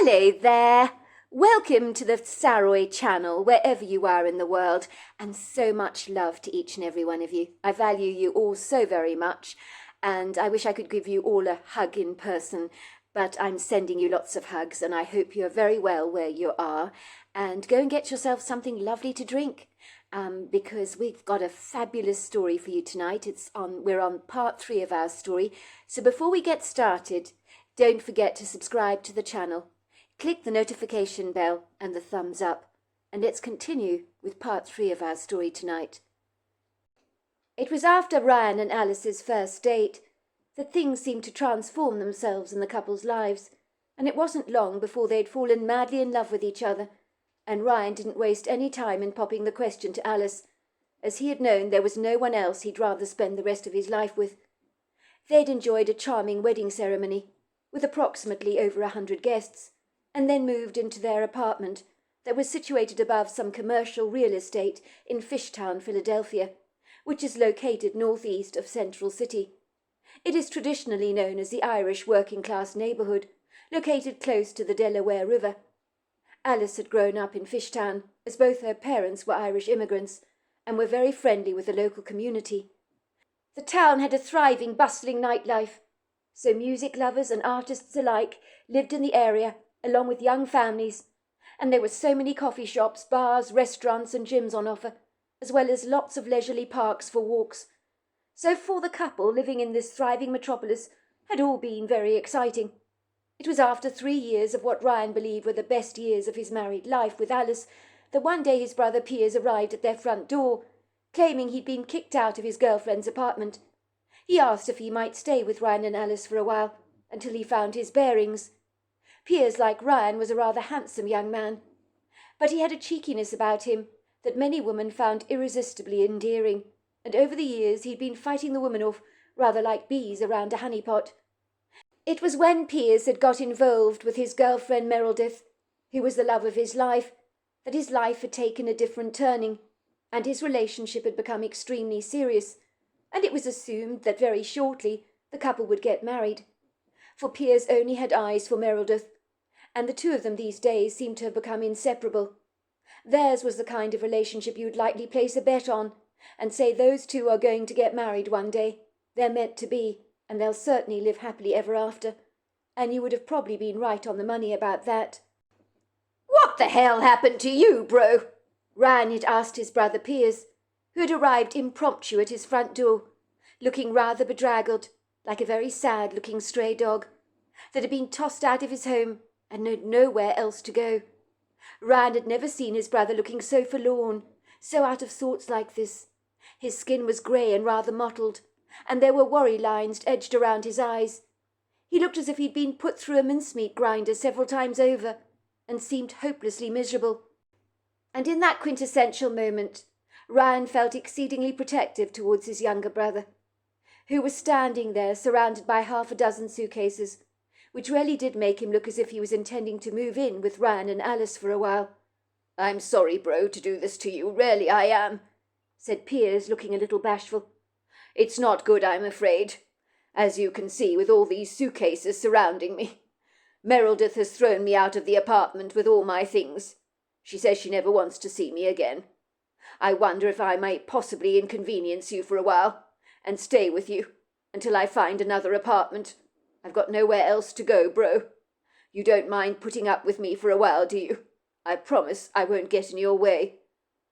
Hello there! Welcome to the Saroy channel, wherever you are in the world, and so much love to each and every one of you. I value you all so very much, and I wish I could give you all a hug in person, but I'm sending you lots of hugs, and I hope you're very well where you are, and go and get yourself something lovely to drink, because we've got a fabulous story for you tonight. We're on part 3 of our story, so before we get started, don't forget to subscribe to the channel. Click the notification bell and the thumbs up, and let's continue with part 3 of our story tonight. It was after Ryan and Alice's first date that things seemed to transform themselves in the couple's lives, and it wasn't long before they'd fallen madly in love with each other, and Ryan didn't waste any time in popping the question to Alice, as he had known there was no one else he'd rather spend the rest of his life with. They'd enjoyed a charming wedding ceremony, with approximately over 100 guests, and then moved into their apartment that was situated above some commercial real estate in Fishtown, Philadelphia, which is located northeast of Central City. It is traditionally known as the Irish working-class neighborhood, located close to the Delaware River. Alice had grown up in Fishtown, as both her parents were Irish immigrants and were very friendly with the local community. The town had a thriving, bustling nightlife, so music lovers and artists alike lived in the area, along with young families, and there were so many coffee shops, bars, restaurants and gyms on offer, as well as lots of leisurely parks for walks. So for the couple living in this thriving metropolis had all been very exciting. It was after 3 years of what Ryan believed were the best years of his married life with Alice that one day his brother Piers arrived at their front door, claiming he'd been kicked out of his girlfriend's apartment. He asked if he might stay with Ryan and Alice for a while, until he found his bearings. Piers, like Ryan, was a rather handsome young man, but he had a cheekiness about him that many women found irresistibly endearing, and over the years he'd been fighting the women off rather like bees around a honeypot. It was when Piers had got involved with his girlfriend Meredith, who was the love of his life, that his life had taken a different turning, and his relationship had become extremely serious, and it was assumed that very shortly the couple would get married. For Piers only had eyes for Meredith, and the two of them these days seemed to have become inseparable. Theirs was the kind of relationship you'd likely place a bet on, and say those two are going to get married one day. They're meant to be, and they'll certainly live happily ever after. And you would have probably been right on the money about that. "What the hell happened to you, bro?" Ryan had asked his brother Piers, who had arrived impromptu at his front door, looking rather bedraggled, like a very sad-looking stray dog that had been tossed out of his home and knew nowhere else to go. Ryan had never seen his brother looking so forlorn, so out of sorts like this. His skin was grey and rather mottled, and there were worry lines edged around his eyes. He looked as if he'd been put through a mincemeat grinder several times over, and seemed hopelessly miserable. And in that quintessential moment, Ryan felt exceedingly protective towards his younger brother, who was standing there surrounded by half a dozen suitcases, which really did make him look as if he was intending to move in with Ryan and Alice for a while. "I'm sorry, bro, to do this to you, really I am," said Piers, looking a little bashful. "It's not good, I'm afraid, as you can see with all these suitcases surrounding me. Meredith has thrown me out of the apartment with all my things. She says she never wants to see me again. I wonder if I might possibly inconvenience you for a while, and stay with you until I find another apartment. I've got nowhere else to go, bro. You don't mind putting up with me for a while, do you? I promise I won't get in your way."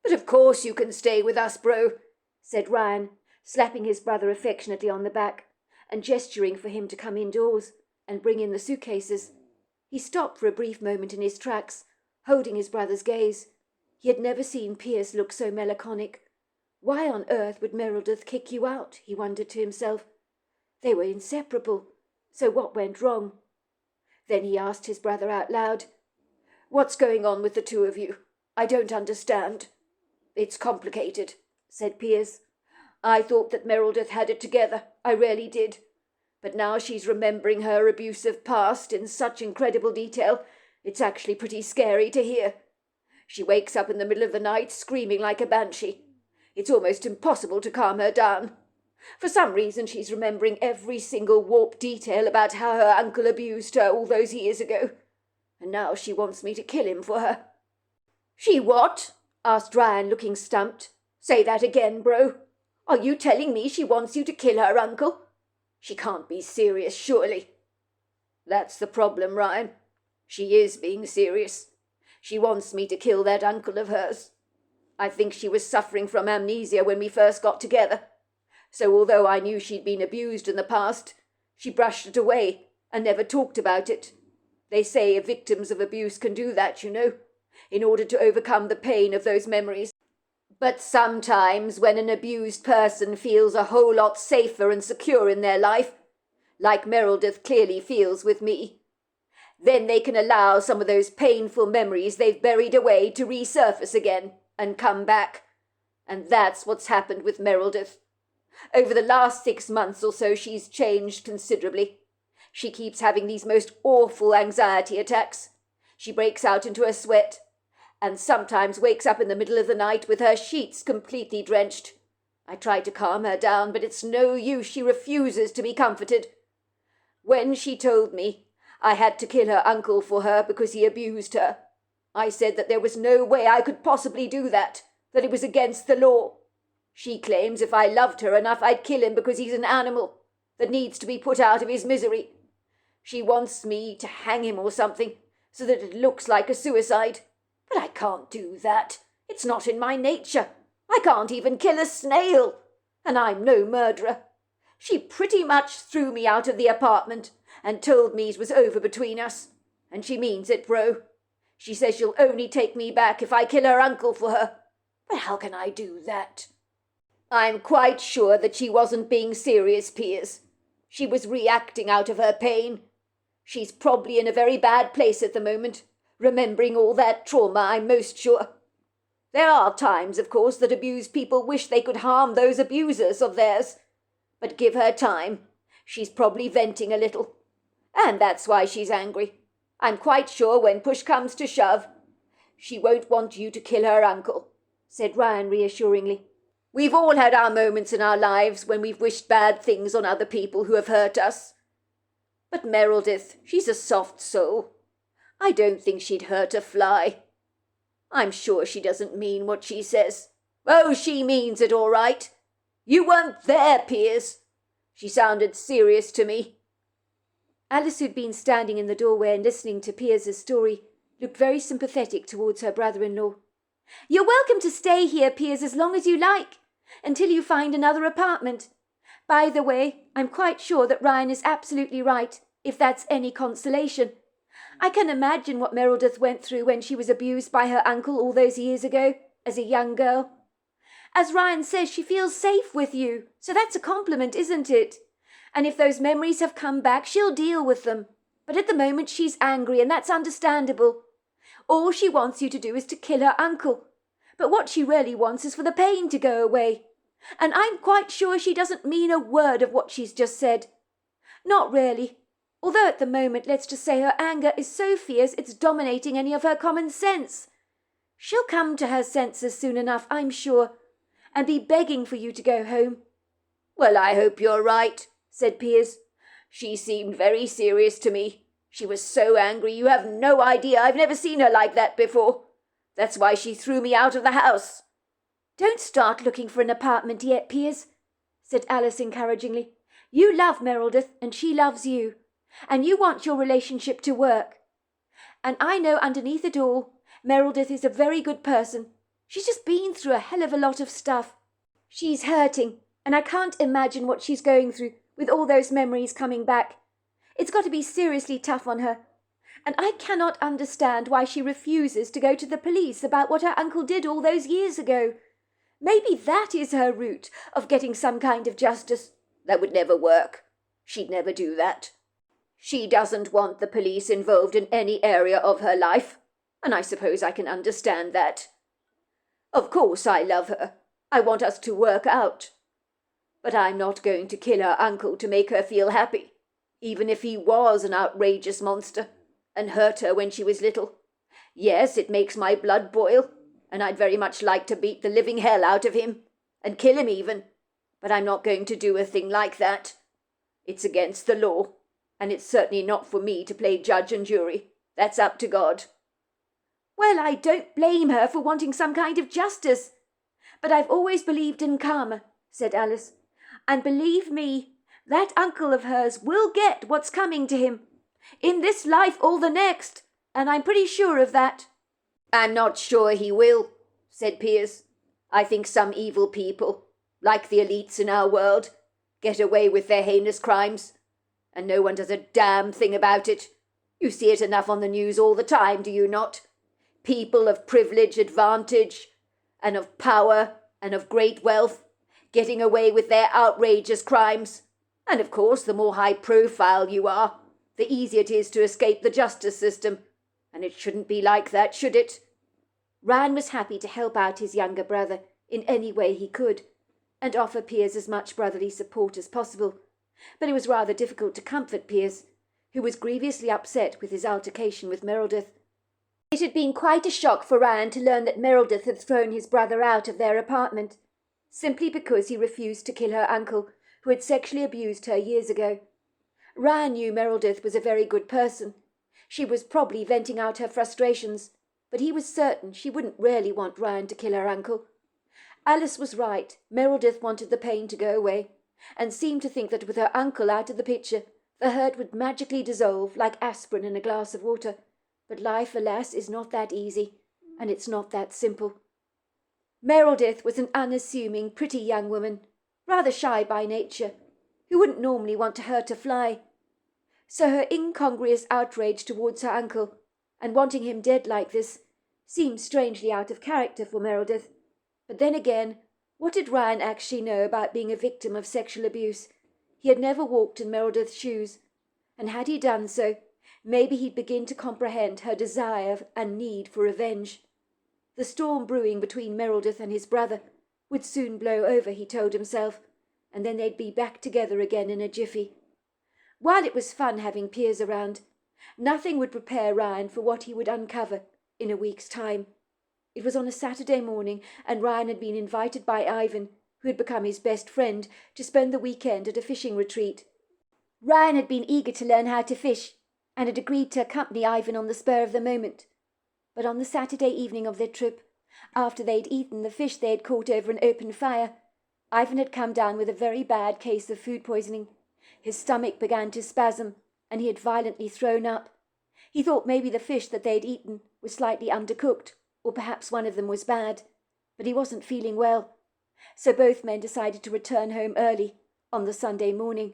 "But of course you can stay with us, bro," said Ryan, slapping his brother affectionately on the back and gesturing for him to come indoors and bring in the suitcases. He stopped for a brief moment in his tracks, holding his brother's gaze. He had never seen Piers look so melancholic. Why on earth would Meredith kick you out, he wondered to himself. They were inseparable, so what went wrong? Then he asked his brother out loud, "What's going on with the two of you? I don't understand." "It's complicated," said Piers. "I thought that Meredith had it together, I really did. But now she's remembering her abusive past in such incredible detail, it's actually pretty scary to hear. She wakes up in the middle of the night screaming like a banshee. It's almost impossible to calm her down. For some reason she's remembering every single warped detail about how her uncle abused her all those years ago. and now she wants me to kill him for her." "She what?" asked Ryan, looking stumped. "Say that again, bro. Are you telling me she wants you to kill her uncle? She can't be serious, surely." "That's the problem, Ryan. She is being serious. She wants me to kill that uncle of hers. I think she was suffering from amnesia when we first got together. So although I knew she'd been abused in the past, she brushed it away and never talked about it. They say victims of abuse can do that, in order to overcome the pain of those memories. But sometimes when an abused person feels a whole lot safer and secure in their life, like Meredith clearly feels with me, then they can allow some of those painful memories they've buried away to resurface again and come back. And that's what's happened with Meredith. Over the last 6 months or so, she's changed considerably. She keeps having these most awful anxiety attacks. She breaks out into a sweat, and sometimes wakes up in the middle of the night with her sheets completely drenched. I try to calm her down, but it's no use. She refuses to be comforted. When she told me I had to kill her uncle for her because he abused her, I said that there was no way I could possibly do that it was against the law. She claims if I loved her enough, I'd kill him because he's an animal that needs to be put out of his misery. She wants me to hang him or something, so that it looks like a suicide. But I can't do that. It's not in my nature. I can't even kill a snail. And I'm no murderer. She pretty much threw me out of the apartment and told me it was over between us. And she means it, bro. She says she'll only take me back if I kill her uncle for her. But how can I do that? I'm quite sure that she wasn't being serious, Piers. She was reacting out of her pain. She's probably in a very bad place at the moment, remembering all that trauma, I'm most sure. There are times, of course, that abused people wish they could harm those abusers of theirs. But give her time. She's probably venting a little. And that's why she's angry. I'm quite sure when push comes to shove, she won't want you to kill her uncle," said Ryan reassuringly. "We've all had our moments in our lives when we've wished bad things on other people who have hurt us. But Meredith, she's a soft soul. I don't think she'd hurt a fly. I'm sure she doesn't mean what she says. Oh, she means it all right. You weren't there, Piers. She sounded serious to me." Alice, who'd been standing in the doorway and listening to Piers's story, looked very sympathetic towards her brother-in-law. "You're welcome to stay here, Piers, as long as you like, until you find another apartment. By the way, I'm quite sure that Ryan is absolutely right, if that's any consolation. I can imagine what Meredith went through when she was abused by her uncle all those years ago, as a young girl. As Ryan says, she feels safe with you, so that's a compliment, isn't it? And if those memories have come back, she'll deal with them. But at the moment she's angry, and that's understandable. All she wants you to do is to kill her uncle. But what she really wants is for the pain to go away. And I'm quite sure she doesn't mean a word of what she's just said. Not really. Although at the moment, let's just say her anger is so fierce it's dominating any of her common sense. She'll come to her senses soon enough, I'm sure, and be begging for you to go home." "Well, I hope you're right," said Piers. "She seemed very serious to me. She was so angry, you have no idea. I've never seen her like that before. That's why she threw me out of the house." "Don't start looking for an apartment yet, Piers," said Alice encouragingly. "You love Meredith, and she loves you. And you want your relationship to work. And I know underneath it all, Meredith is a very good person. She's just been through a hell of a lot of stuff. She's hurting, and I can't imagine what she's going through with all those memories coming back. It's got to be seriously tough on her. And I cannot understand why she refuses to go to the police about what her uncle did all those years ago. Maybe that is her route of getting some kind of justice." "That would never work. She'd never do that. She doesn't want the police involved in any area of her life, and I suppose I can understand that. Of course I love her. I want us to work out. But I'm not going to kill her uncle to make her feel happy, even if he was an outrageous monster and hurt her when she was little. Yes, it makes my blood boil, and I'd very much like to beat the living hell out of him, and kill him even, but I'm not going to do a thing like that. It's against the law, and it's certainly not for me to play judge and jury. That's up to God." "Well, I don't blame her for wanting some kind of justice. But I've always believed in karma," said Alice. "And believe me, that uncle of hers will get what's coming to him, in this life or the next, and I'm pretty sure of that." "I'm not sure he will," said Piers. "I think some evil people, like the elites in our world, get away with their heinous crimes, and no one does a damn thing about it. You see it enough on the news all the time, do you not? People of privilege, advantage, and of power, and of great wealth, getting away with their outrageous crimes. And of course, the more high profile you are, the easier it is to escape the justice system. And it shouldn't be like that, should it?" Ryan was happy to help out his younger brother in any way he could, and offer Piers as much brotherly support as possible. But it was rather difficult to comfort Piers, who was grievously upset with his altercation with Meredith. It had been quite a shock for Ryan to learn that Meredith had thrown his brother out of their apartment, simply because he refused to kill her uncle, who had sexually abused her years ago. Ryan knew Meredith was a very good person. She was probably venting out her frustrations, but he was certain she wouldn't really want Ryan to kill her uncle. Alice was right. Meredith wanted the pain to go away, and seemed to think that with her uncle out of the picture, the hurt would magically dissolve like aspirin in a glass of water. But life, alas, is not that easy, and it's not that simple. Meredith was an unassuming, pretty young woman, rather shy by nature, who wouldn't normally want to hurt a fly. So her incongruous outrage towards her uncle, and wanting him dead like this, seemed strangely out of character for Meredith. But then again, what did Ryan actually know about being a victim of sexual abuse? He had never walked in Meredith's shoes, and had he done so, maybe he'd begin to comprehend her desire and need for revenge. The storm brewing between Meredith and his brother would soon blow over, he told himself, and then they'd be back together again in a jiffy. While it was fun having Piers around, nothing would prepare Ryan for what he would uncover in a week's time. It was on a Saturday morning, and Ryan had been invited by Ivan, who had become his best friend, to spend the weekend at a fishing retreat. Ryan had been eager to learn how to fish, and had agreed to accompany Ivan on the spur of the moment. But on the Saturday evening of their trip, after they'd eaten the fish they had caught over an open fire, Ivan had come down with a very bad case of food poisoning. His stomach began to spasm, and he had violently thrown up. He thought maybe the fish that they had eaten was slightly undercooked, or perhaps one of them was bad, but he wasn't feeling well. So both men decided to return home early on the Sunday morning.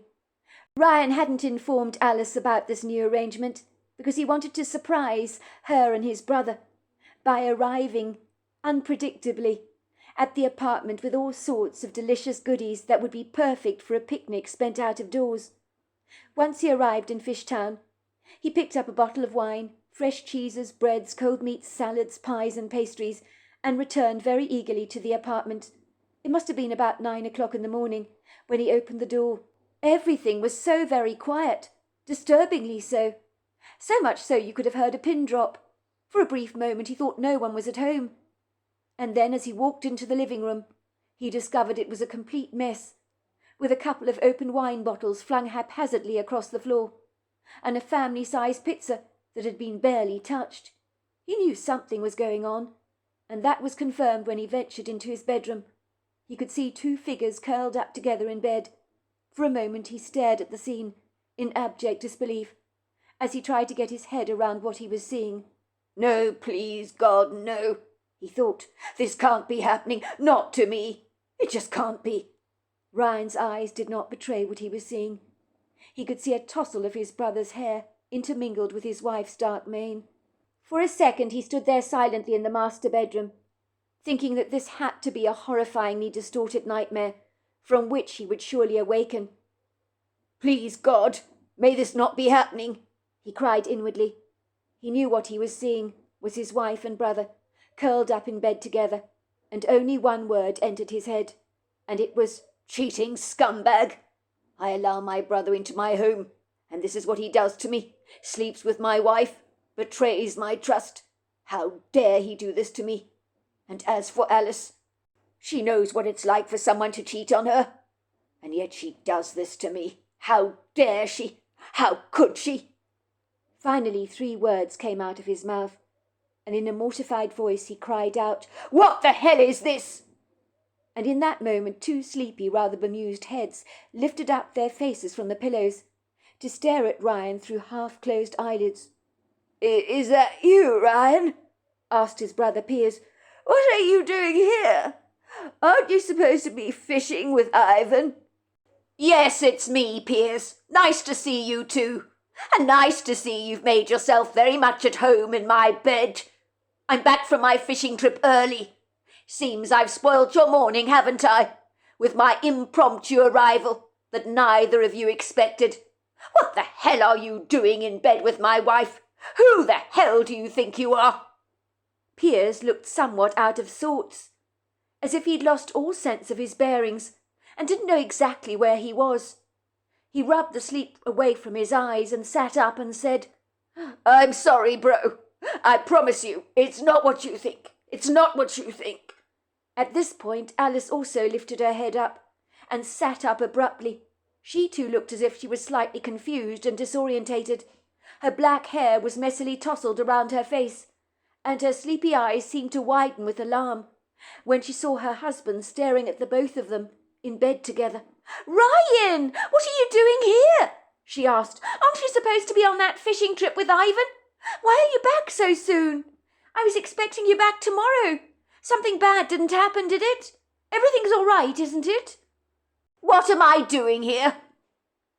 Ryan hadn't informed Alice about this new arrangement because he wanted to surprise her and his brother by arriving unpredictably at the apartment with all sorts of delicious goodies that would be perfect for a picnic spent out of doors. Once he arrived in Fishtown, he picked up a bottle of wine, fresh cheeses, breads, cold meats, salads, pies and pastries, and returned very eagerly to the apartment. It must have been about 9 o'clock in the morning when he opened the door. Everything was so very quiet, disturbingly so. So much so you could have heard a pin drop. For a brief moment he thought no one was at home. And then as he walked into the living room, he discovered it was a complete mess, with a couple of open wine bottles flung haphazardly across the floor, and a family-sized pizza that had been barely touched. He knew something was going on, and that was confirmed when he ventured into his bedroom. He could see 2 figures curled up together in bed. For a moment he stared at the scene, in abject disbelief, as he tried to get his head around what he was seeing. "No, please, God, no," he thought. "This can't be happening. Not to me. It just can't be." Ryan's eyes did not betray what he was seeing. He could see a tousle of his brother's hair intermingled with his wife's dark mane. For a second he stood there silently in the master bedroom, thinking that this had to be a horrifyingly distorted nightmare from which he would surely awaken. "Please, God, may this not be happening," he cried inwardly. He knew what he was seeing was his wife and brother, curled up in bed together, and only one word entered his head, and it was, "Cheating scumbag! I allow my brother into my home, and this is what he does to me. Sleeps with my wife, betrays my trust. How dare he do this to me? And as for Alice, she knows what it's like for someone to cheat on her, and yet she does this to me. How dare she? How could she?" Finally 3 words came out of his mouth, and in a mortified voice he cried out, "What the hell is this?" And in that moment 2 sleepy, rather bemused heads lifted up their faces from the pillows to stare at Ryan through half-closed eyelids. "Is that you, Ryan?" asked his brother Piers. "What are you doing here? Aren't you supposed to be fishing with Ivan?" "Yes, it's me, Piers. Nice to see you too. And nice to see you've made yourself very much at home in my bed. I'm back from my fishing trip early. Seems I've spoilt your morning, haven't I, with my impromptu arrival that neither of you expected. What the hell are you doing in bed with my wife? Who the hell do you think you are?" Piers looked somewhat out of sorts, as if he'd lost all sense of his bearings and didn't know exactly where he was. He rubbed the sleep away from his eyes and sat up and said, "I'm sorry, bro. I promise you, it's not what you think. It's not what you think." At this point, Alice also lifted her head up and sat up abruptly. She too looked as if she was slightly confused and disorientated. Her black hair was messily tousled around her face, and her sleepy eyes seemed to widen with alarm when she saw her husband staring at the both of them in bed together. "Ryan, what are you doing here?" she asked. "Aren't you supposed to be on that fishing trip with Ivan? Why are you back so soon? I was expecting you back tomorrow. Something bad didn't happen, did it? Everything's all right, isn't it?" "What am I doing here?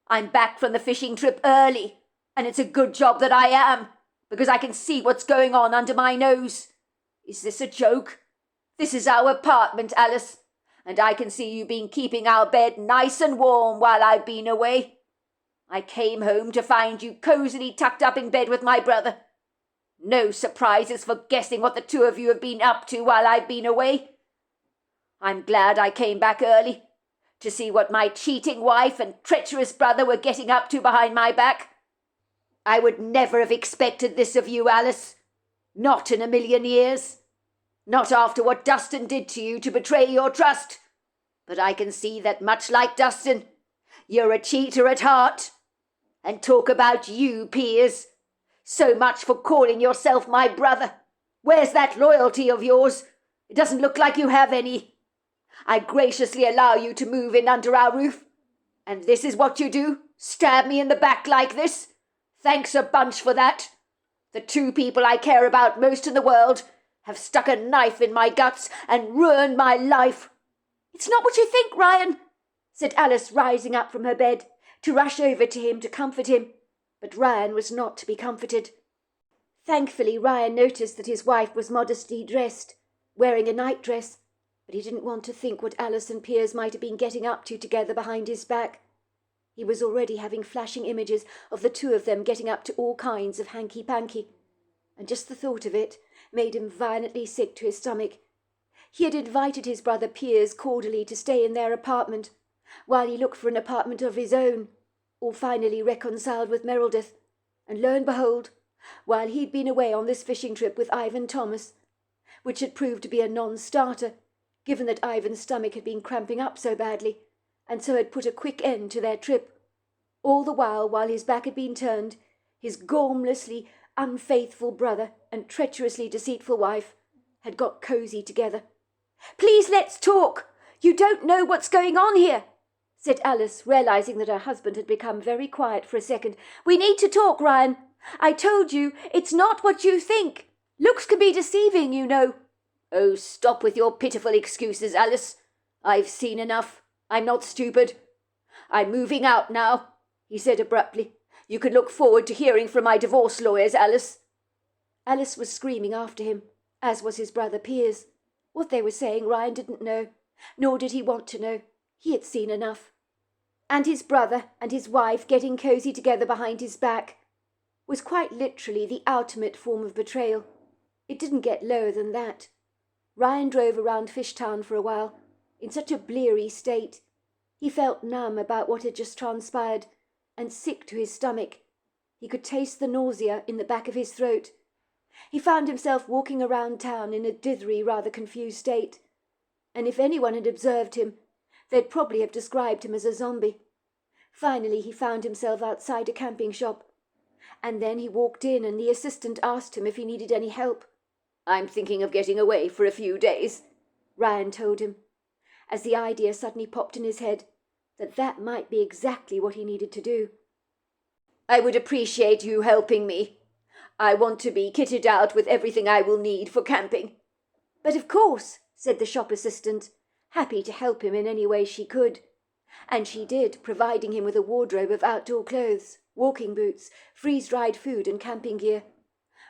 I'm back from the fishing trip early, and it's a good job that I am, because I can see what's going on under my nose. Is this a joke? This is our apartment, Alice, and I can see you've been keeping our bed nice and warm while I've been away. I came home to find you cosily tucked up in bed with my brother. No surprises for guessing what the 2 of you have been up to while I've been away. I'm glad I came back early to see what my cheating wife and treacherous brother were getting up to behind my back. I would never have expected this of you, Alice. Not in a million years. Not after what Dustin did to you to betray your trust. But I can see that, much like Dustin, you're a cheater at heart. And talk about you, Piers. So much for calling yourself my brother. Where's that loyalty of yours? It doesn't look like you have any. I graciously allow you to move in under our roof. And this is what you do? Stab me in the back like this? Thanks a bunch for that. The 2 people I care about most in the world have stuck a knife in my guts and ruined my life." "It's not what you think, Ryan," said Alice, rising up from her bed to rush over to him to comfort him. But Ryan was not to be comforted. Thankfully, Ryan noticed that his wife was modestly dressed, wearing a nightdress, but he didn't want to think what Alice and Piers might have been getting up to together behind his back. He was already having flashing images of the 2 of them getting up to all kinds of hanky-panky, and just the thought of it made him violently sick to his stomach. He had invited his brother Piers cordially to stay in their apartment, while he looked for an apartment of his own, all finally reconciled with Meredith, and lo and behold, while he'd been away on this fishing trip with Ivan Thomas, which had proved to be a non-starter, given that Ivan's stomach had been cramping up so badly, and so had put a quick end to their trip. All the while his back had been turned, his gormlessly unfaithful brother and treacherously deceitful wife had got cosy together. "Please, let's talk. You don't know what's going on here," said Alice, realizing that her husband had become very quiet for a second. "We need to talk, Ryan. I told you, it's not what you think. Looks can be deceiving, you know." "Oh, stop with your pitiful excuses, Alice. I've seen enough. I'm not stupid. I'm moving out now," he said abruptly. "You can look forward to hearing from my divorce lawyers, Alice." Alice was screaming after him, as was his brother Piers. What they were saying Ryan didn't know, nor did he want to know. He had seen enough. And his brother and his wife getting cosy together behind his back was quite literally the ultimate form of betrayal. It didn't get lower than that. Ryan drove around Fishtown for a while, in such a bleary state. He felt numb about what had just transpired, and sick to his stomach. He could taste the nausea in the back of his throat. He found himself walking around town in a dithery, rather confused state, and if anyone had observed him, they'd probably have described him as a zombie. Finally, he found himself outside a camping shop. And then he walked in and the assistant asked him if he needed any help. "I'm thinking of getting away for a few days," Ryan told him, as the idea suddenly popped in his head that might be exactly what he needed to do. "I would appreciate you helping me. I want to be kitted out with everything I will need for camping." "But of course," said the shop assistant, happy to help him in any way she could. And she did, providing him with a wardrobe of outdoor clothes, walking boots, freeze-dried food and camping gear.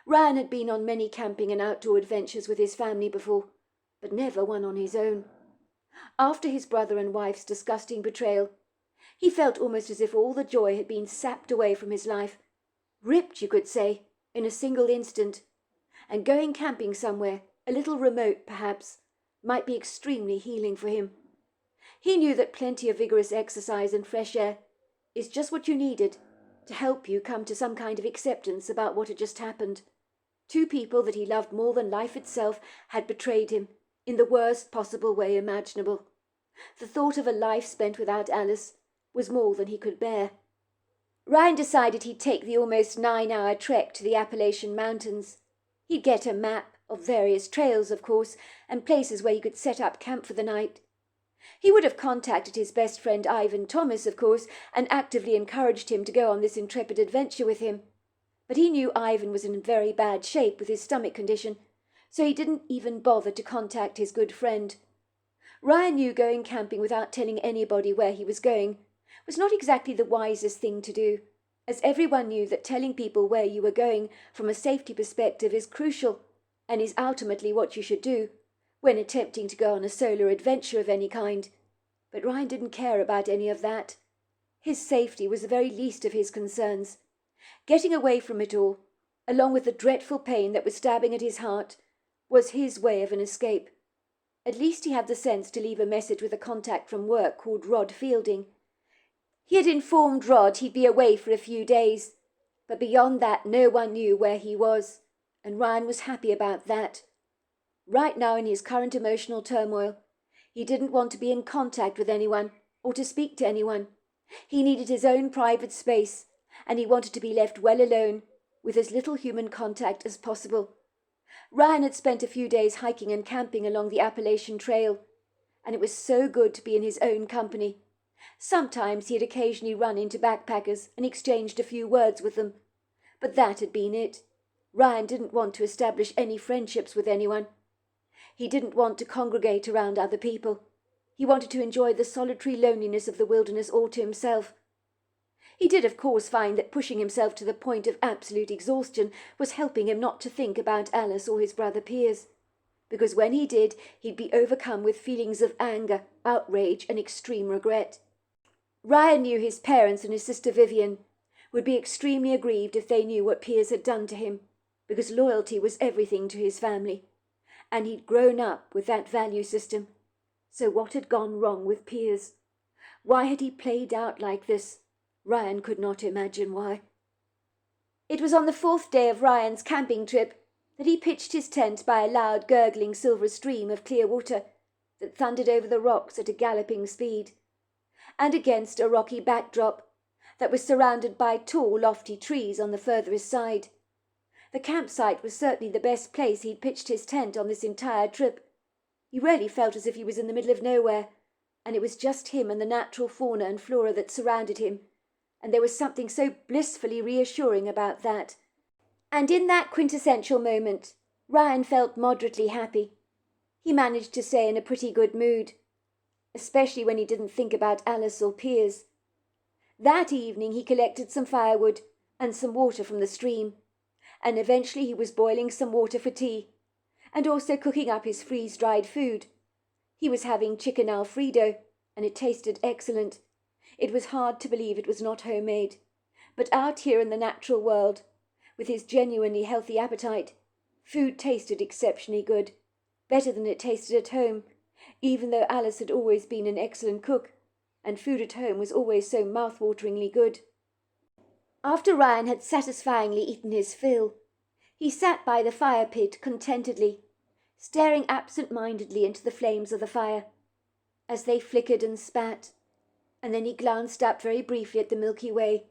Ryan had been on many camping and outdoor adventures with his family before, but never one on his own. After his brother and wife's disgusting betrayal, he felt almost as if all the joy had been sapped away from his life, ripped, you could say, in a single instant, and going camping somewhere, a little remote perhaps, might be extremely healing for him. He knew that plenty of vigorous exercise and fresh air is just what you needed to help you come to some kind of acceptance about what had just happened. Two people that he loved more than life itself had betrayed him in the worst possible way imaginable. The thought of a life spent without Alice was more than he could bear. Ryan decided he'd take the almost 9-hour trek to the Appalachian Mountains. He'd get a map of various trails, of course, and places where he could set up camp for the night. He would have contacted his best friend Ivan Thomas, of course, and actively encouraged him to go on this intrepid adventure with him. But he knew Ivan was in very bad shape with his stomach condition, so he didn't even bother to contact his good friend. Ryan knew going camping without telling anybody where he was going was not exactly the wisest thing to do, as everyone knew that telling people where you were going from a safety perspective is crucial, and is ultimately what you should do when attempting to go on a solo adventure of any kind. But Ryan didn't care about any of that. His safety was the very least of his concerns. Getting away from it all, along with the dreadful pain that was stabbing at his heart, was his way of an escape. At least he had the sense to leave a message with a contact from work called Rod Fielding. He had informed Rod he'd be away for a few days, but beyond that no one knew where he was, and Ryan was happy about that. Right now, in his current emotional turmoil, he didn't want to be in contact with anyone or to speak to anyone. He needed his own private space, and he wanted to be left well alone with as little human contact as possible. Ryan had spent a few days hiking and camping along the Appalachian Trail, and it was so good to be in his own company. Sometimes he had occasionally run into backpackers and exchanged a few words with them, but that had been it. Ryan didn't want to establish any friendships with anyone. He didn't want to congregate around other people. He wanted to enjoy the solitary loneliness of the wilderness all to himself. He did, of course, find that pushing himself to the point of absolute exhaustion was helping him not to think about Alice or his brother Piers, because when he did, he'd be overcome with feelings of anger, outrage, and extreme regret. Ryan knew his parents and his sister Vivian would be extremely aggrieved if they knew what Piers had done to him, because loyalty was everything to his family, and he'd grown up with that value system. So what had gone wrong with Piers? Why had he played out like this? Ryan could not imagine why. It was on the 4th day of Ryan's camping trip that he pitched his tent by a loud gurgling silver stream of clear water that thundered over the rocks at a galloping speed, and against a rocky backdrop that was surrounded by tall, lofty trees on the furthest side. The campsite was certainly the best place he'd pitched his tent on this entire trip. He really felt as if he was in the middle of nowhere, and it was just him and the natural fauna and flora that surrounded him, and there was something so blissfully reassuring about that. And in that quintessential moment, Ryan felt moderately happy. He managed to stay in a pretty good mood, especially when he didn't think about Alice or Piers. That evening he collected some firewood and some water from the stream, and eventually he was boiling some water for tea, and also cooking up his freeze-dried food. He was having chicken Alfredo, and it tasted excellent. It was hard to believe it was not homemade, but out here in the natural world, with his genuinely healthy appetite, food tasted exceptionally good, better than it tasted at home, even though Alice had always been an excellent cook, and food at home was always so mouth-wateringly good. After Ryan had satisfyingly eaten his fill, he sat by the fire pit contentedly, staring absent-mindedly into the flames of the fire, as they flickered and spat, and then he glanced up very briefly at the Milky Way,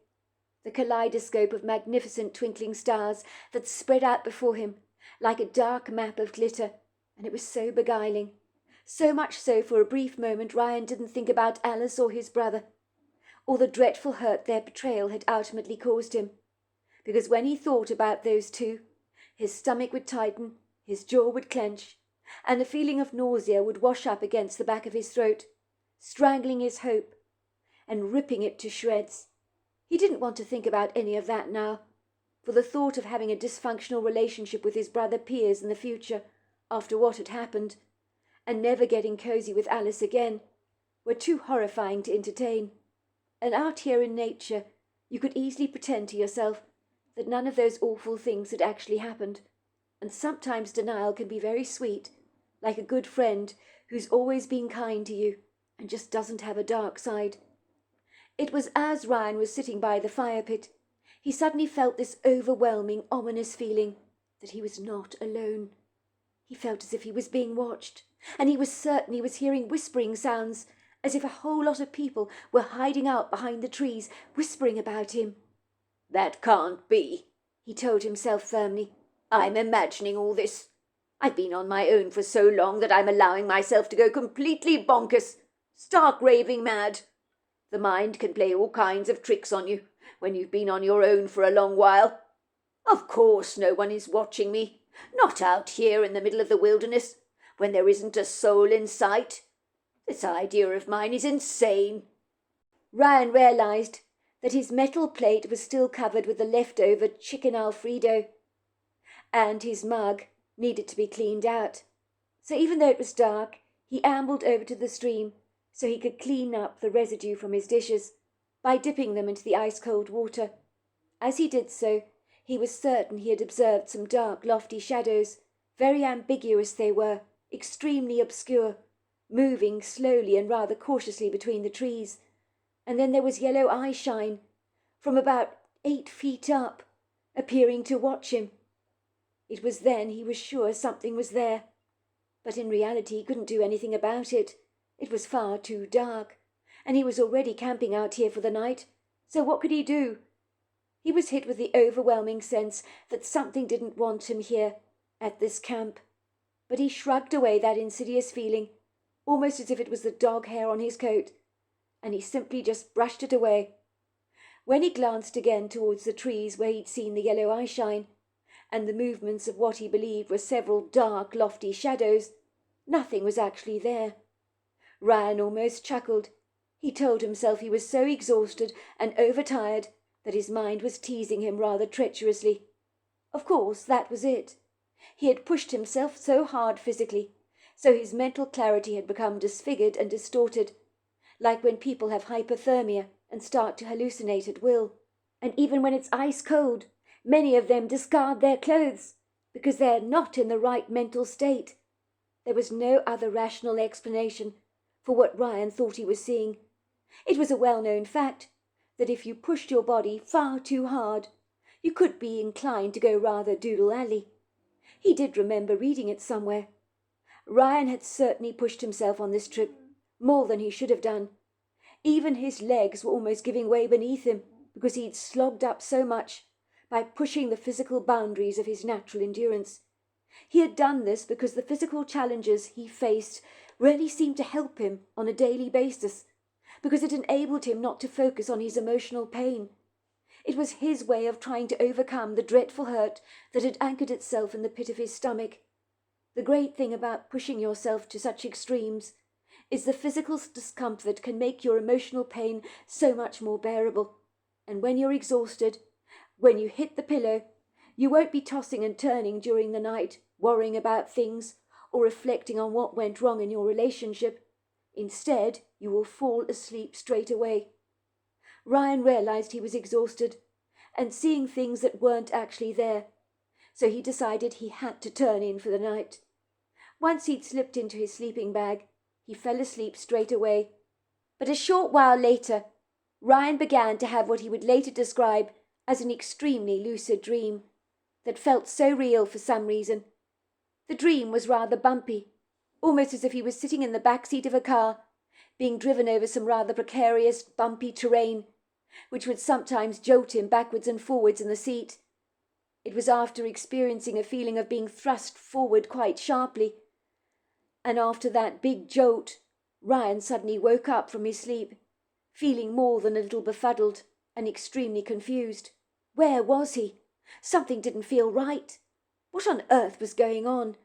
the kaleidoscope of magnificent twinkling stars that spread out before him like a dark map of glitter, and it was so beguiling. So much so for a brief moment Ryan didn't think about Alice or his brother, or the dreadful hurt their betrayal had ultimately caused him, because when he thought about those two, his stomach would tighten, his jaw would clench, and a feeling of nausea would wash up against the back of his throat, strangling his hope and ripping it to shreds. He didn't want to think about any of that now, for the thought of having a dysfunctional relationship with his brother Piers in the future, after what had happened, and never getting cosy with Alice again, were too horrifying to entertain. And out here in nature, you could easily pretend to yourself that none of those awful things had actually happened, and sometimes denial can be very sweet, like a good friend who's always been kind to you and just doesn't have a dark side. It was as Ryan was sitting by the fire pit, he suddenly felt this overwhelming, ominous feeling that he was not alone. He felt as if he was being watched, and he was certain he was hearing whispering sounds, as if a whole lot of people were hiding out behind the trees, whispering about him. "That can't be," he told himself firmly. "I'm imagining all this. I've been on my own for so long that I'm allowing myself to go completely bonkers, stark raving mad. The mind can play all kinds of tricks on you when you've been on your own for a long while. Of course no one is watching me, not out here in the middle of the wilderness, when there isn't a soul in sight. This idea of mine is insane." Ryan realised that his metal plate was still covered with the leftover chicken Alfredo, and his mug needed to be cleaned out. So even though it was dark, he ambled over to the stream so he could clean up the residue from his dishes by dipping them into the ice-cold water. As he did so, he was certain he had observed some dark, lofty shadows. Very ambiguous they were, extremely obscure, moving slowly and rather cautiously between the trees. And then there was yellow eye-shine from about 8 feet up, appearing to watch him. It was then he was sure something was there, but in reality he couldn't do anything about it. It was far too dark, and he was already camping out here for the night, so what could he do? He was hit with the overwhelming sense that something didn't want him here, at this camp, but he shrugged away that insidious feeling, almost as if it was the dog hair on his coat, and he simply just brushed it away. When he glanced again towards the trees where he'd seen the yellow eye-shine, and the movements of what he believed were several dark, lofty shadows, nothing was actually there. Ryan almost chuckled. He told himself he was so exhausted and overtired that his mind was teasing him rather treacherously. Of course, that was it. He had pushed himself so hard physically, so his mental clarity had become disfigured and distorted, like when people have hypothermia and start to hallucinate at will. And even when it's ice cold, many of them discard their clothes because they're not in the right mental state. There was no other rational explanation for what Ryan thought he was seeing. It was a well-known fact that if you pushed your body far too hard, you could be inclined to go rather doodle-alley. He did remember reading it somewhere. Ryan had certainly pushed himself on this trip, more than he should have done. Even his legs were almost giving way beneath him because he'd slogged up so much by pushing the physical boundaries of his natural endurance. He had done this because the physical challenges he faced really seemed to help him on a daily basis, because it enabled him not to focus on his emotional pain. It was his way of trying to overcome the dreadful hurt that had anchored itself in the pit of his stomach. The great thing about pushing yourself to such extremes is the physical discomfort can make your emotional pain so much more bearable. And when you're exhausted, when you hit the pillow, you won't be tossing and turning during the night, worrying about things or reflecting on what went wrong in your relationship. Instead, you will fall asleep straight away. Ryan realized he was exhausted and seeing things that weren't actually there, so he decided he had to turn in for the night. Once he'd slipped into his sleeping bag, he fell asleep straight away. But a short while later, Ryan began to have what he would later describe as an extremely lucid dream that felt so real for some reason. The dream was rather bumpy, almost as if he was sitting in the back seat of a car, being driven over some rather precarious, bumpy terrain, which would sometimes jolt him backwards and forwards in the seat. It was after experiencing a feeling of being thrust forward quite sharply, and after that big jolt, Ryan suddenly woke up from his sleep, feeling more than a little befuddled and extremely confused. Where was he? Something didn't feel right. What on earth was going on?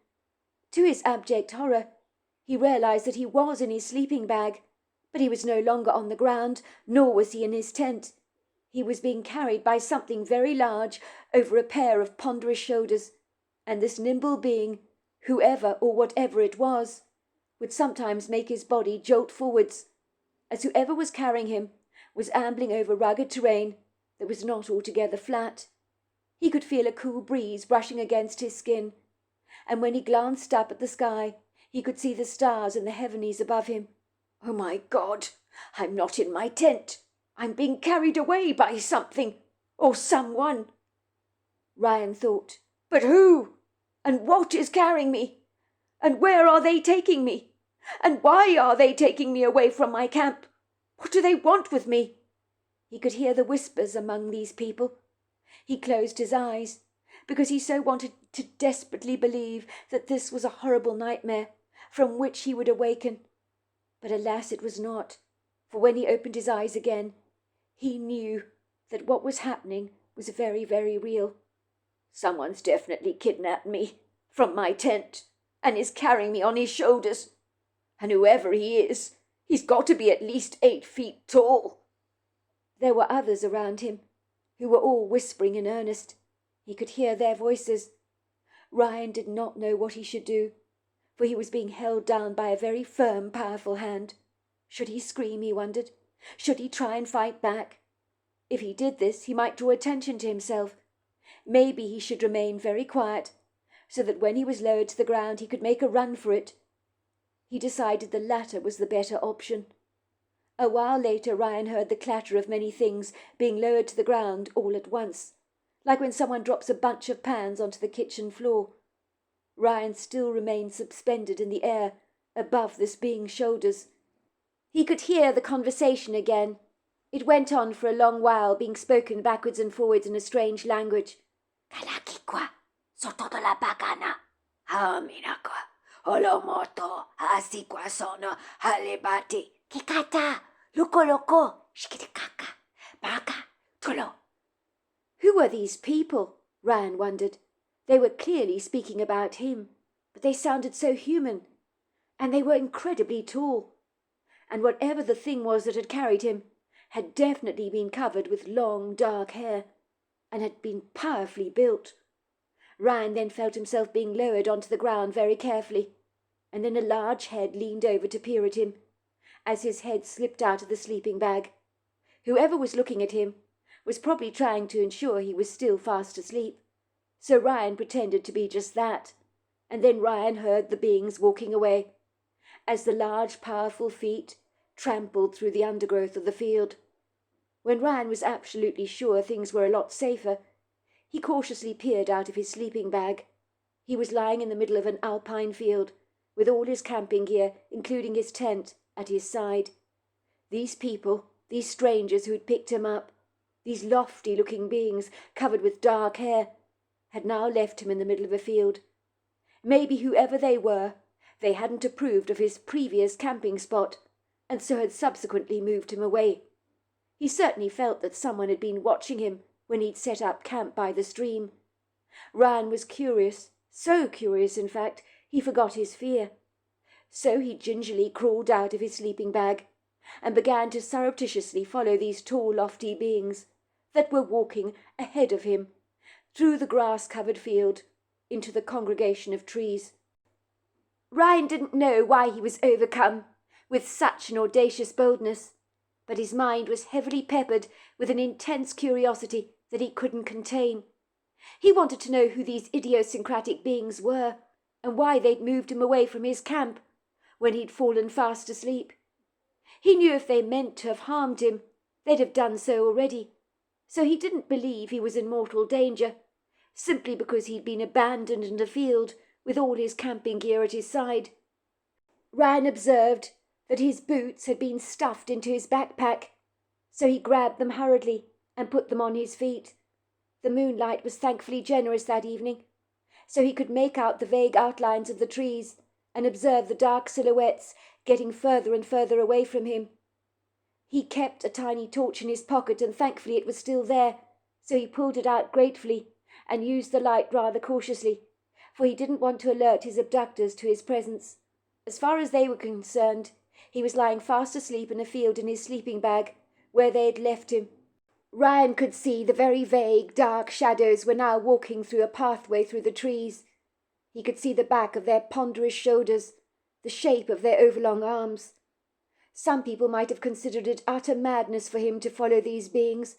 To his abject horror, he realized that he was in his sleeping bag, but he was no longer on the ground, nor was he in his tent. He was being carried by something very large over a pair of ponderous shoulders, and this nimble being, whoever or whatever it was, would sometimes make his body jolt forwards, as whoever was carrying him was ambling over rugged terrain that was not altogether flat. He could feel a cool breeze brushing against his skin, and when he glanced up at the sky, he could see the stars in the heavens above him. "Oh, my God, I'm not in my tent. I'm being carried away by something, or someone," Ryan thought. "But who? And what is carrying me? And where are they taking me? And why are they taking me away from my camp? What do they want with me?" He could hear the whispers among these people. He closed his eyes, because he so wanted to desperately believe that this was a horrible nightmare from which he would awaken. But alas, it was not, for when he opened his eyes again, he knew that what was happening was very, very real. "Someone's definitely kidnapped me from my tent and is carrying me on his shoulders. And whoever he is, he's got to be at least 8 feet tall." There were others around him, who were all whispering in earnest. He could hear their voices. Ryan did not know what he should do, for he was being held down by a very firm, powerful hand. Should he scream, he wondered? Should he try and fight back? If he did this, he might draw attention to himself. Maybe he should remain very quiet, so that when he was lowered to the ground he could make a run for it. He decided the latter was the better option. A while later Ryan heard the clatter of many things being lowered to the ground all at once, like when someone drops a bunch of pans onto the kitchen floor. Ryan still remained suspended in the air above this being's shoulders. He could hear the conversation again. It went on for a long while, being spoken backwards and forwards in a strange language. "Kalaki kwa, soto la bagana. Hamina kwa, olomoto, hasi kwa sono, halibati. Kikata, loko, shikitikaka, baka, tulo." Who were these people? Ryan wondered. They were clearly speaking about him, but they sounded so human, and they were incredibly tall. And whatever the thing was that had carried him had definitely been covered with long, dark hair, and had been powerfully built. Ryan then felt himself being lowered onto the ground very carefully, and then a large head leaned over to peer at him, as his head slipped out of the sleeping bag. Whoever was looking at him was probably trying to ensure he was still fast asleep, so Ryan pretended to be just that, and then Ryan heard the beings walking away, as the large, powerful feet trampled through the undergrowth of the field. When Ryan was absolutely sure things were a lot safer, he cautiously peered out of his sleeping bag. He was lying in the middle of an alpine field, with all his camping gear, including his tent, at his side. These people, these strangers who had picked him up, these lofty-looking beings covered with dark hair, had now left him in the middle of a field. Maybe whoever they were, they hadn't approved of his previous camping spot, and so had subsequently moved him away. He certainly felt that someone had been watching him when he'd set up camp by the stream. Ryan was curious, so curious, in fact, he forgot his fear. So he gingerly crawled out of his sleeping bag and began to surreptitiously follow these tall, lofty beings that were walking ahead of him through the grass-covered field into the congregation of trees. Ryan didn't know why he was overcome with such an audacious boldness, but his mind was heavily peppered with an intense curiosity that he couldn't contain. He wanted to know who these idiosyncratic beings were, and why they'd moved him away from his camp when he'd fallen fast asleep. He knew if they meant to have harmed him, they'd have done so already, so he didn't believe he was in mortal danger, simply because he'd been abandoned in the field with all his camping gear at his side. Ryan observed that his boots had been stuffed into his backpack, So he grabbed them hurriedly and put them on his feet. The moonlight was thankfully generous that evening, so he could make out the vague outlines of the trees and observe the dark silhouettes getting further and further away from him. He kept a tiny torch in his pocket, and thankfully it was still there, so he pulled it out gratefully and used the light rather cautiously, for he didn't want to alert his abductors to his presence. As far as they were concerned, he was lying fast asleep in a field in his sleeping bag, where they had left him. Ryan could see the very vague, dark shadows were now walking through a pathway through the trees. He could see the back of their ponderous shoulders, the shape of their overlong arms. Some people might have considered it utter madness for him to follow these beings,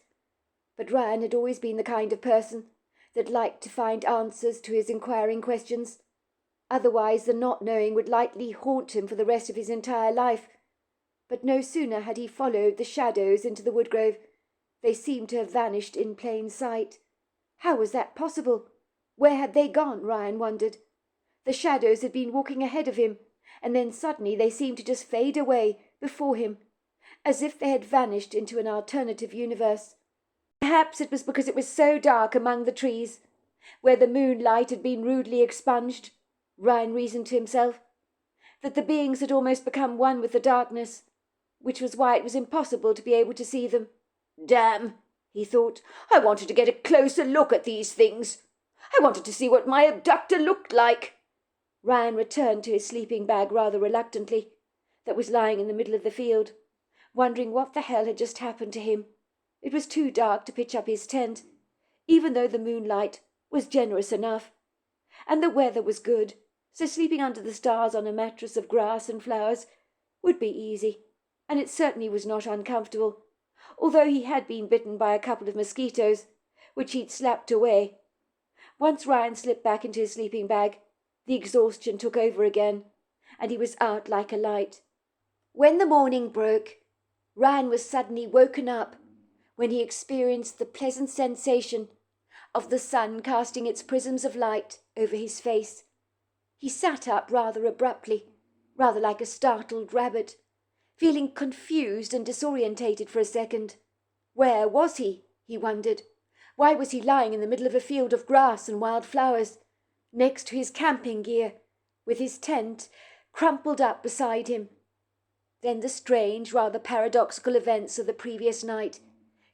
but Ryan had always been the kind of person that liked to find answers to his inquiring questions. Otherwise the not knowing would likely haunt him for the rest of his entire life. But no sooner had he followed the shadows into the woodgrove, they seemed to have vanished in plain sight. How was that possible? Where had they gone, Ryan wondered. The shadows had been walking ahead of him, and then suddenly they seemed to just fade away before him, as if they had vanished into an alternative universe. Perhaps it was because it was so dark among the trees, where the moonlight had been rudely expunged, Ryan reasoned to himself, that the beings had almost become one with the darkness, which was why it was impossible to be able to see them. Damn, he thought, I wanted to get a closer look at these things. I wanted to see what my abductor looked like. Ryan returned to his sleeping bag rather reluctantly, that was lying in the middle of the field, wondering what the hell had just happened to him. It was too dark to pitch up his tent, even though the moonlight was generous enough. And the weather was good, so sleeping under the stars on a mattress of grass and flowers would be easy, and it certainly was not uncomfortable, although he had been bitten by a couple of mosquitoes, which he'd slapped away. Once Ryan slipped back into his sleeping bag, the exhaustion took over again, and he was out like a light. When the morning broke, Ryan was suddenly woken up when he experienced the pleasant sensation of the sun casting its prisms of light over his face. He sat up rather abruptly, rather like a startled rabbit, feeling confused and disorientated for a second. Where was he? He wondered. Why was he lying in the middle of a field of grass and wild flowers, next to his camping gear, with his tent crumpled up beside him? Then the strange, rather paradoxical events of the previous night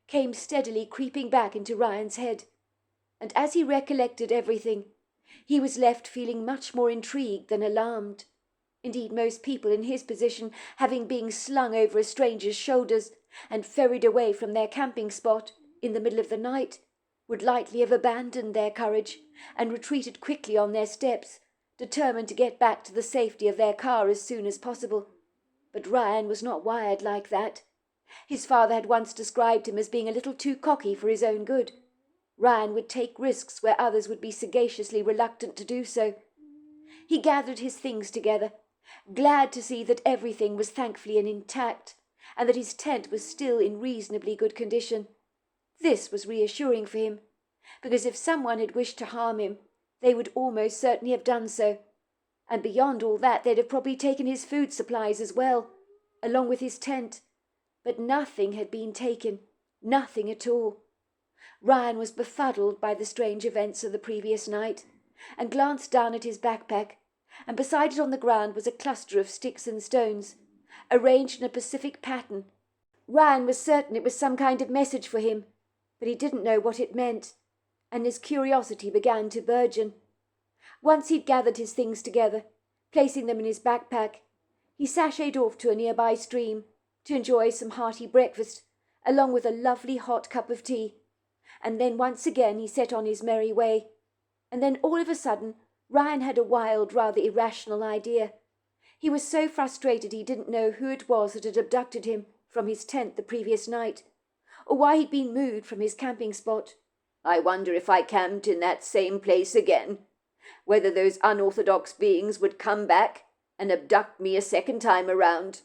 came steadily creeping back into Ryan's head, and as he recollected everything, he was left feeling much more intrigued than alarmed. Indeed, most people in his position, having been slung over a stranger's shoulders and ferried away from their camping spot in the middle of the night, would likely have abandoned their courage and retreated quickly on their steps, determined to get back to the safety of their car as soon as possible. But Ryan was not wired like that. His father had once described him as being a little too cocky for his own good. Ryan would take risks where others would be sagaciously reluctant to do so. He gathered his things together, glad to see that everything was thankfully intact, and that his tent was still in reasonably good condition. This was reassuring for him, because if someone had wished to harm him, they would almost certainly have done so. And beyond all that, they'd have probably taken his food supplies as well, along with his tent. But nothing had been taken, nothing at all. Ryan was befuddled by the strange events of the previous night, and glanced down at his backpack, and beside it on the ground was a cluster of sticks and stones, arranged in a Pacific pattern. Ryan was certain it was some kind of message for him, but he didn't know what it meant, and his curiosity began to burgeon. Once he'd gathered his things together, placing them in his backpack, he sashayed off to a nearby stream to enjoy some hearty breakfast, along with a lovely hot cup of tea, and then once again he set on his merry way. And then all of a sudden Ryan had a wild, rather irrational idea. He was so frustrated he didn't know who it was that had abducted him from his tent the previous night, or why he'd been moved from his camping spot. I wonder if I camped in that same place again, whether those unorthodox beings would come back and abduct me a second time around.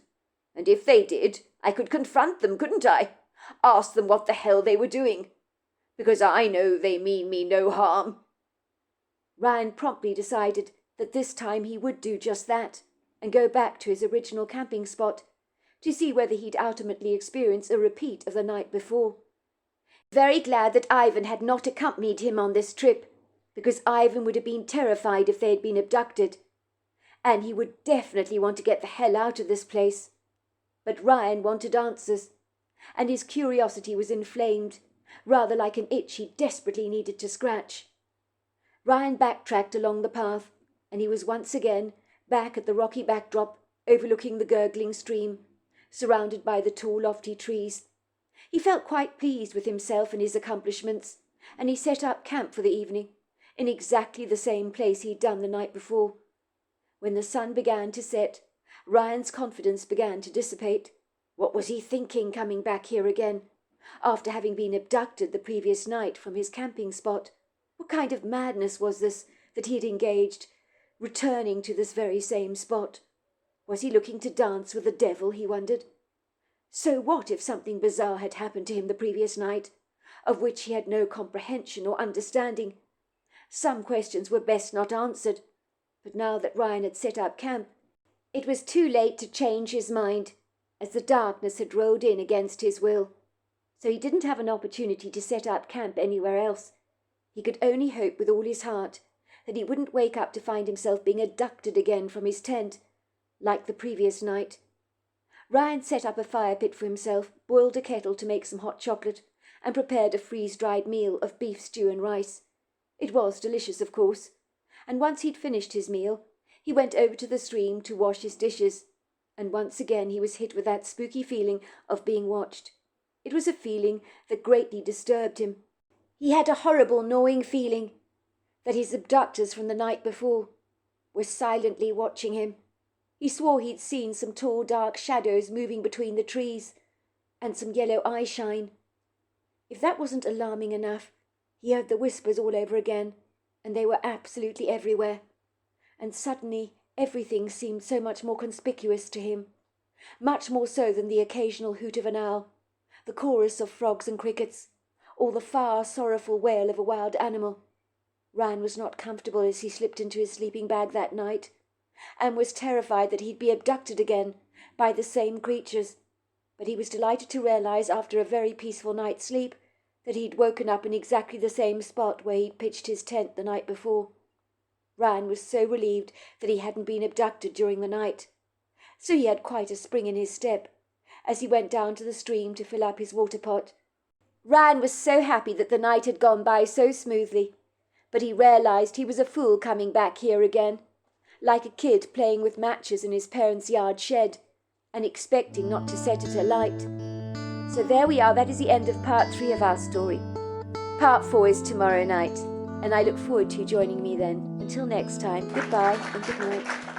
And if they did, I could confront them, couldn't I? Ask them what the hell they were doing, because I know they mean me no harm. Ryan promptly decided that this time he would do just that, and go back to his original camping spot, to see whether he'd ultimately experience a repeat of the night before. Very glad that Ivan had not accompanied him on this trip, because Ivan would have been terrified if they had been abducted, and he would definitely want to get the hell out of this place. But Ryan wanted answers, and his curiosity was inflamed, rather like an itch he desperately needed to scratch. Ryan backtracked along the path, and he was once again back at the rocky backdrop overlooking the gurgling stream, surrounded by the tall lofty trees. He felt quite pleased with himself and his accomplishments, and he set up camp for the evening, in exactly the same place he'd done the night before. When the sun began to set, Ryan's confidence began to dissipate. What was he thinking coming back here again, after having been abducted the previous night from his camping spot? What kind of madness was this that he had engaged, returning to this very same spot? Was he looking to dance with the devil, he wondered? So what if something bizarre had happened to him the previous night, of which he had no comprehension or understanding? Some questions were best not answered, but now that Ryan had set up camp, it was too late to change his mind, as the darkness had rolled in against his will. So he didn't have an opportunity to set up camp anywhere else. He could only hope with all his heart that he wouldn't wake up to find himself being abducted again from his tent, like the previous night. Ryan set up a fire pit for himself, boiled a kettle to make some hot chocolate, and prepared a freeze-dried meal of beef stew and rice. It was delicious, of course, and once he'd finished his meal, he went over to the stream to wash his dishes, and once again he was hit with that spooky feeling of being watched. It was a feeling that greatly disturbed him. He had a horrible gnawing feeling that his abductors from the night before were silently watching him. He swore he'd seen some tall dark shadows moving between the trees, and some yellow eye shine. If that wasn't alarming enough, he heard the whispers all over again, and they were absolutely everywhere. And suddenly everything seemed so much more conspicuous to him, much more so than the occasional hoot of an owl, the chorus of frogs and crickets, or the far, sorrowful wail of a wild animal. Ryan was not comfortable as he slipped into his sleeping bag that night, and was terrified that he'd be abducted again by the same creatures. But he was delighted to realize, after a very peaceful night's sleep, that he'd woken up in exactly the same spot where he'd pitched his tent the night before. Ryan was so relieved that he hadn't been abducted during the night. So he had quite a spring in his step as he went down to the stream to fill up his water pot. Ryan was so happy that the night had gone by so smoothly, but he realized he was a fool coming back here again, like a kid playing with matches in his parents' yard shed and expecting not to set it alight. So there we are, that is the end of part 3 of our story. Part 4 is tomorrow night, and I look forward to you joining me then. Until next time, goodbye and good night.